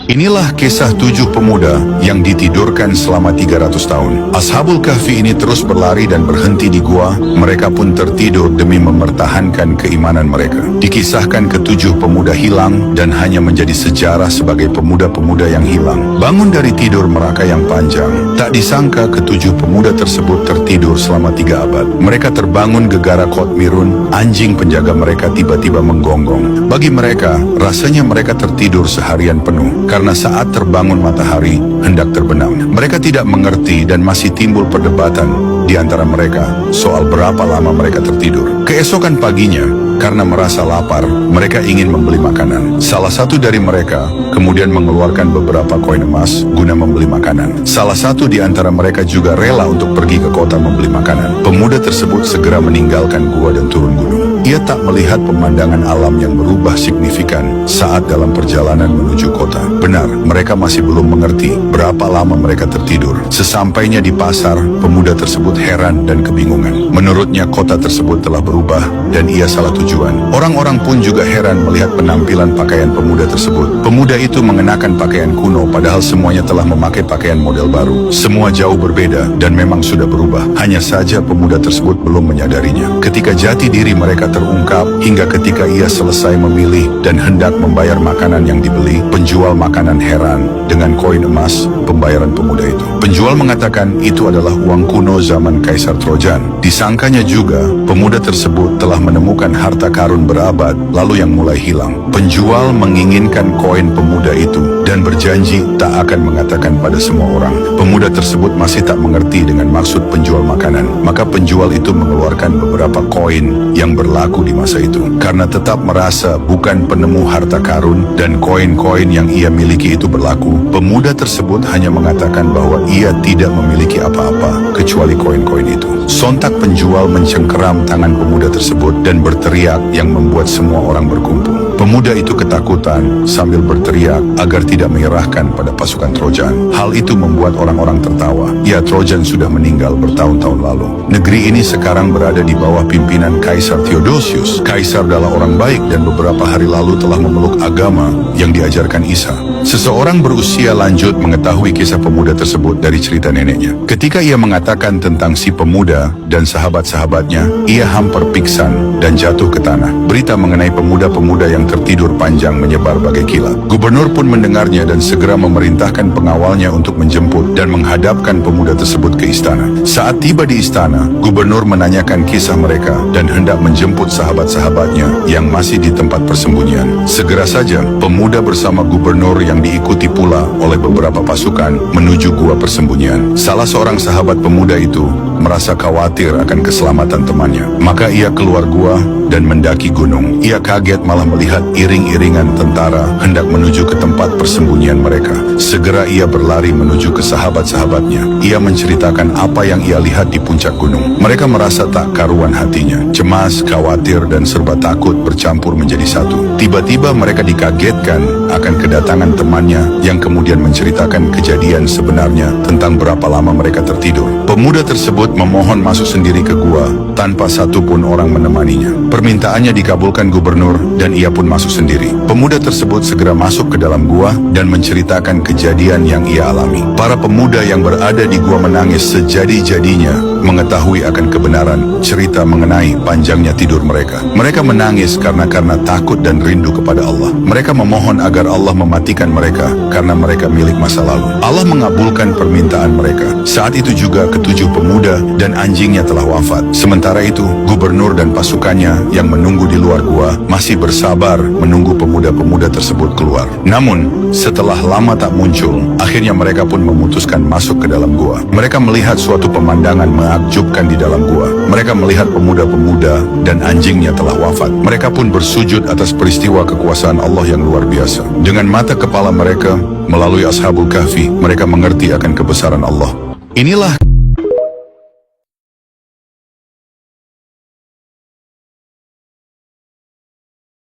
Inilah kisah 7 pemuda yang ditidurkan selama 300 tahun. Ashabul Kahfi ini terus berlari dan berhenti di gua. Mereka pun tertidur demi mempertahankan keimanan mereka. Dikisahkan ke-7 pemuda hilang dan hanya menjadi sejarah sebagai pemuda-pemuda yang hilang. Bangun dari tidur mereka yang panjang. Tak disangka ke-7 pemuda tersebut tertidur selama 3 abad. Mereka terbangun gegara Qotmirun. Anjing penjaga mereka tiba-tiba menggonggong. Bagi mereka, rasanya mereka tertidur seharian penuh. Karena saat terbangun matahari, hendak terbenam. Mereka tidak mengerti dan masih timbul perdebatan di antara mereka soal berapa lama mereka tertidur. Keesokan paginya, karena merasa lapar, mereka ingin membeli makanan. Salah satu dari mereka kemudian mengeluarkan beberapa koin emas guna membeli makanan. Salah satu di antara mereka juga rela untuk pergi ke kota membeli makanan. Pemuda tersebut segera meninggalkan gua dan turun gunung. Ia tak melihat pemandangan alam yang berubah signifikan saat dalam perjalanan menuju kota. Benar, mereka masih belum mengerti berapa lama mereka tertidur. Sesampainya di pasar, pemuda tersebut heran dan kebingungan. Menurutnya kota tersebut telah berubah dan ia salah tujuan. Orang-orang pun juga heran melihat penampilan pakaian pemuda tersebut. Pemuda itu mengenakan pakaian kuno padahal semuanya telah memakai pakaian model baru. Semua jauh berbeda dan memang sudah berubah. Hanya saja pemuda tersebut belum menyadarinya. Ketika jati diri mereka terungkap, hingga ketika ia selesai memilih dan hendak membayar makanan yang dibeli, penjual makanan heran dengan koin emas pembayaran pemuda itu. Penjual mengatakan itu adalah uang kuno zaman Kaisar Trojan. Disangkanya juga pemuda tersebut telah menemukan harta karun berabad lalu yang mulai hilang. Penjual menginginkan koin pemuda itu dan berjanji tak akan mengatakan pada semua orang. Pemuda tersebut masih tak mengerti dengan maksud penjual makanan. Maka penjual itu mengeluarkan beberapa koin yang berlaku di masa itu. Karena tetap merasa bukan penemu harta karun dan koin-koin yang ia miliki itu berlaku, pemuda tersebut hanya mengatakan bahwa ia tidak memiliki apa-apa kecuali koin-koin itu. Sontak penjual mencengkeram tangan pemuda tersebut dan berteriak yang membuat semua orang berkumpul. Pemuda itu ketakutan sambil berteriak agar tidak menyerahkan pada pasukan Trojan. Hal itu membuat orang-orang tertawa. Ya, Trojan sudah meninggal bertahun-tahun lalu. Negeri ini sekarang berada di bawah pimpinan Kaisar Theodosius. Kaisar adalah orang baik dan beberapa hari lalu telah memeluk agama yang diajarkan Isa. Seseorang berusia lanjut mengetahui kisah pemuda tersebut dari cerita neneknya. Ketika ia mengatakan tentang si pemuda dan sahabat-sahabatnya, ia hampir pingsan dan jatuh ke tanah. Berita mengenai pemuda-pemuda yang tertidur panjang menyebar bagai kilat. Gubernur pun mendengarnya dan segera memerintahkan pengawalnya untuk menjemput dan menghadapkan pemuda tersebut ke istana. Saat tiba di istana, gubernur menanyakan kisah mereka dan hendak menjemput sahabat-sahabatnya yang masih di tempat persembunyian. Segera saja, pemuda bersama gubernur yang diikuti pula oleh beberapa pasukan menuju gua persembunyian. Salah seorang sahabat pemuda itu merasa khawatir akan keselamatan temannya. Maka ia keluar gua dan mendaki gunung. Ia kaget malah melihat iring-iringan tentara hendak menuju ke tempat persembunyian mereka. Segera ia berlari menuju ke sahabat-sahabatnya. Ia menceritakan apa yang ia lihat di puncak gunung. Mereka merasa tak karuan hatinya. Cemas, khawatir, dan serba takut bercampur menjadi satu. Tiba-tiba mereka dikagetkan akan kedatangan temannya yang kemudian menceritakan kejadian sebenarnya tentang berapa lama mereka tertidur. Pemuda tersebut memohon masuk sendiri ke gua tanpa satupun orang menemaninya. Permintaannya dikabulkan gubernur dan ia pun masuk sendiri. Pemuda tersebut segera masuk ke dalam gua dan menceritakan kejadian yang ia alami. Para pemuda yang berada di gua menangis sejadi-jadinya mengetahui akan kebenaran cerita mengenai panjangnya tidur mereka. Mereka menangis karena takut dan rindu kepada Allah. Mereka memohon agar Allah mematikan mereka karena mereka milik masa lalu. Allah mengabulkan permintaan mereka. Saat itu juga ke-7 pemuda dan anjingnya telah wafat. Sementara itu, gubernur dan pasukannya yang menunggu di luar gua masih bersabar menunggu pemuda-pemuda tersebut keluar. Namun, setelah lama tak muncul, akhirnya mereka pun memutuskan masuk ke dalam gua. Mereka melihat suatu pemandangan menakjubkan di dalam gua. Mereka melihat pemuda-pemuda dan anjingnya telah wafat. Mereka pun bersujud atas peristiwa kekuasaan Allah yang luar biasa. Dengan mata kepala mereka, melalui Ashabul Kahfi, mereka mengerti akan kebesaran Allah. Inilah